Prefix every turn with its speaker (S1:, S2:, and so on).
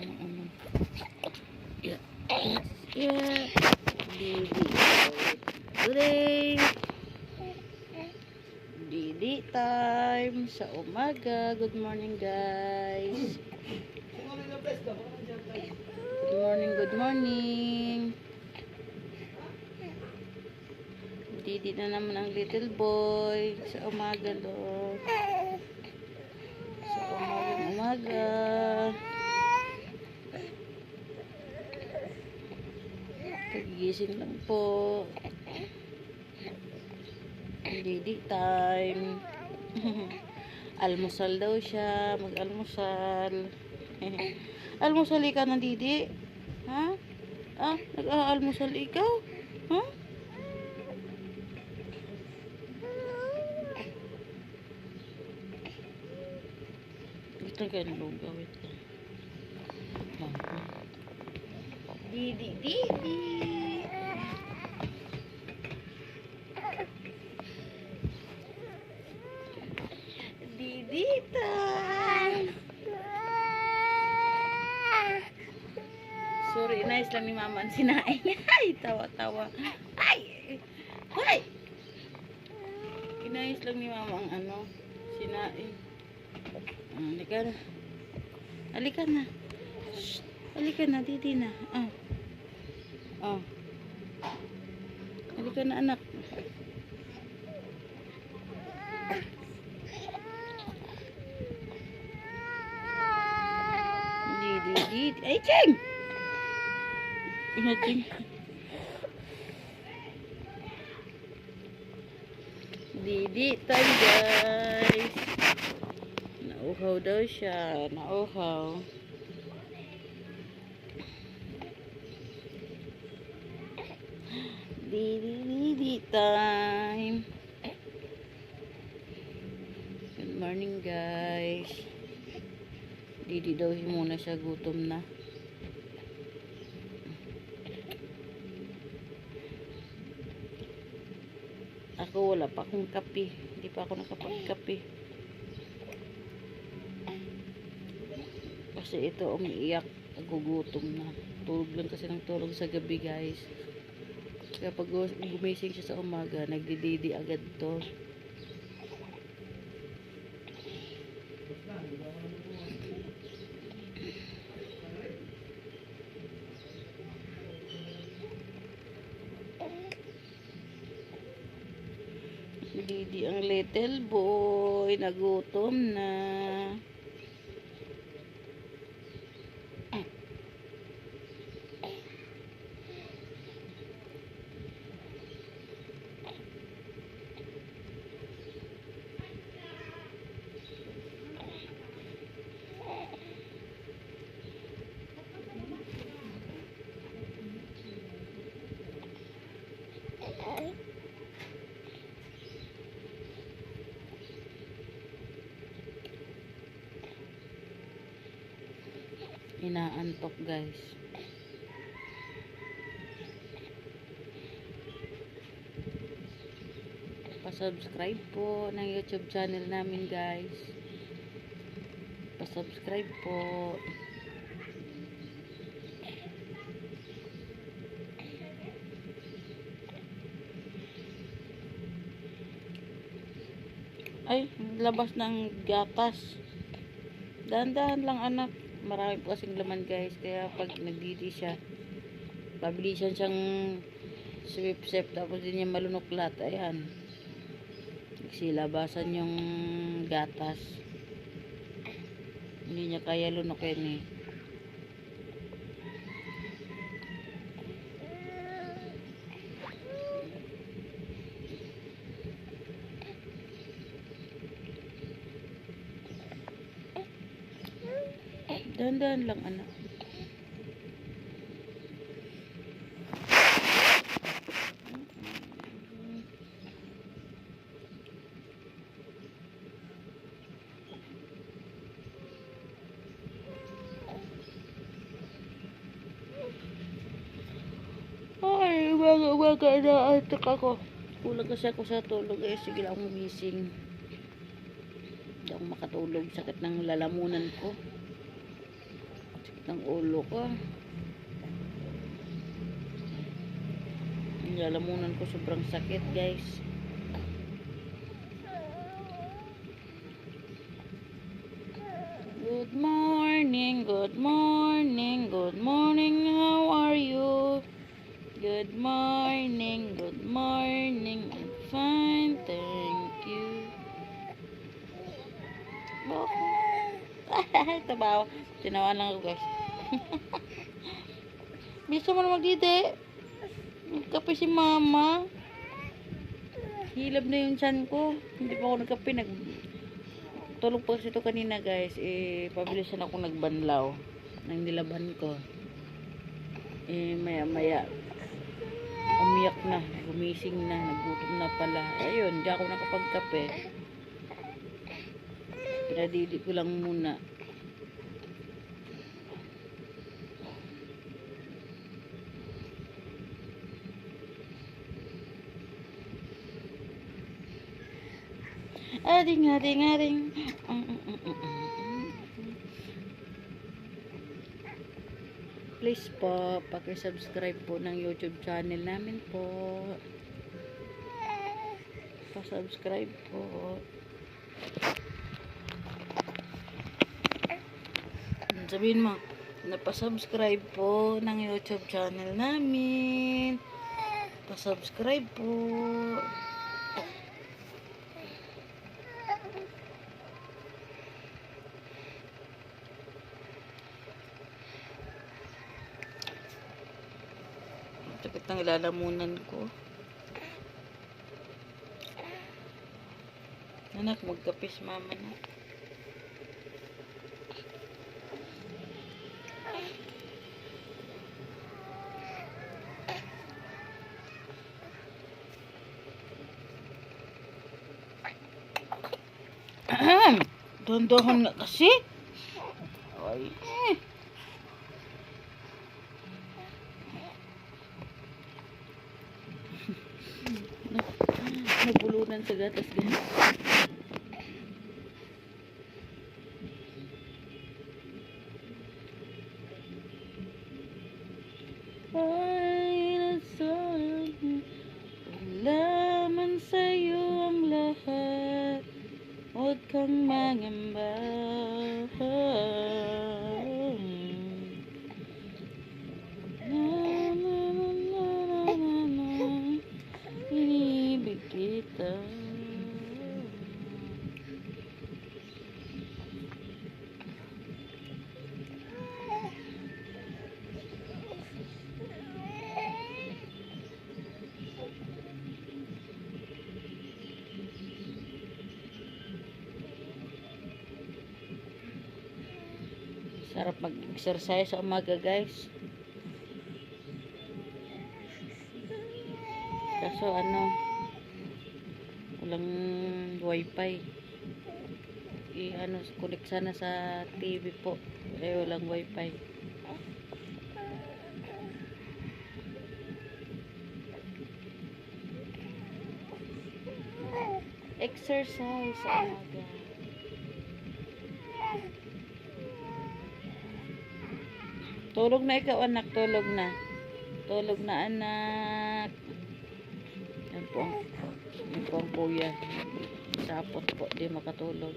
S1: ano. Yeah. Yeah. Didi. Today. Didi time sa umaga. Good morning, guys. Good morning, good morning. Didi na naman ang little boy sa umaga, lo. Sa umaga. Kagigising lang po. Didi time. Almusal daw siya. Mag-almusal. Almusal ka na, Didi? Ha? Ah, nag-aalmusal ikaw? Ha? Ito kayo naluga. Wait lang. Didi, Didi. Didi time. Sorry, nice lang ni mama ang sinaing. Ay, tawa-tawa. Ay! Ay! Inayos lang ni mama ang ano, sinaing. Halika na. Halika na. Shh. Halika na, Didi na. Halika na, anak. Didi, Didi. Ay, Cheng! Cheng. Didi time, guys. Nauhaw daw siya. Nauhaw. Didi time. Good morning, guys. Didi daw muna siya, gutom na. Ako wala pa akong kape. Hindi pa ako nakapagkape. Kasi ito umiiyak. Nagugutom na. Tulog lang kasi ng tulog sa gabi, guys. Kaya pag gumising siya sa umaga, nagdididi agad to. Didi ang little boy, nagutom na. Inaantok, guys. Pa-subscribe po ng YouTube channel namin, guys. Pa-subscribe po. Ay, labas ng gatas. Dahan-dahan lang, anak. Marami po kasing laman, guys. Kaya pag nagdidi siya, pabilisan siyang swip-sip. Tapos din niya malunoklat. Ayan. Silabasan yung gatas. Hindi niya kaya lunokin eh. Dahan-dahan lang, anak. Ay, umaga na antok ako. Kulang kasi ako sa tulog eh. Sige lang gumising. Hindi ako makatulog. Sakit ng lalamunan ko. ng ulo ko. Ang lalamunan ko sobrang sakit, guys. Good morning, good morning, good morning, how are you? Good morning, I'm fine, thank you. Tabaw. Tinawa lang ako, guys. Bisa mo na magdide. Nagkape si mama. Hilab na yung tiyan ko. Hindi pa ako nagkape. Tulog pa kasi ito kanina, guys. Pabilisan ako nagbanlaw ng nilaban ko. Maya maya umiyak na, gumising na, nagutom na pala. Ayun, di ako nakapagkape. Pinadili ko lang muna. Aring. Please po, paki-subscribe po ng YouTube channel namin po. Pa-subscribe po. Sabihin mo, napasubscribe po ng YouTube channel namin. Pa-subscribe po. Sakit ng ilalamunan ko. Anak, magkapis mama na. Dondohan nga kasi. Ay. Nabulunan sa gatas, guys. Ay, nasabi, wala man sa'yo ang lahat. Huwag kang mangamba. Inibig kita. Sarap mag-exercise sa umaga, guys. Kaso walang wifi. Connect sana sa TV po. Walang wifi. Exercise sa umaga. Tulog na ikaw, anak. Tulog na. Tulog na, anak. Yan po ang kuya. Sapot po. Di makatulog.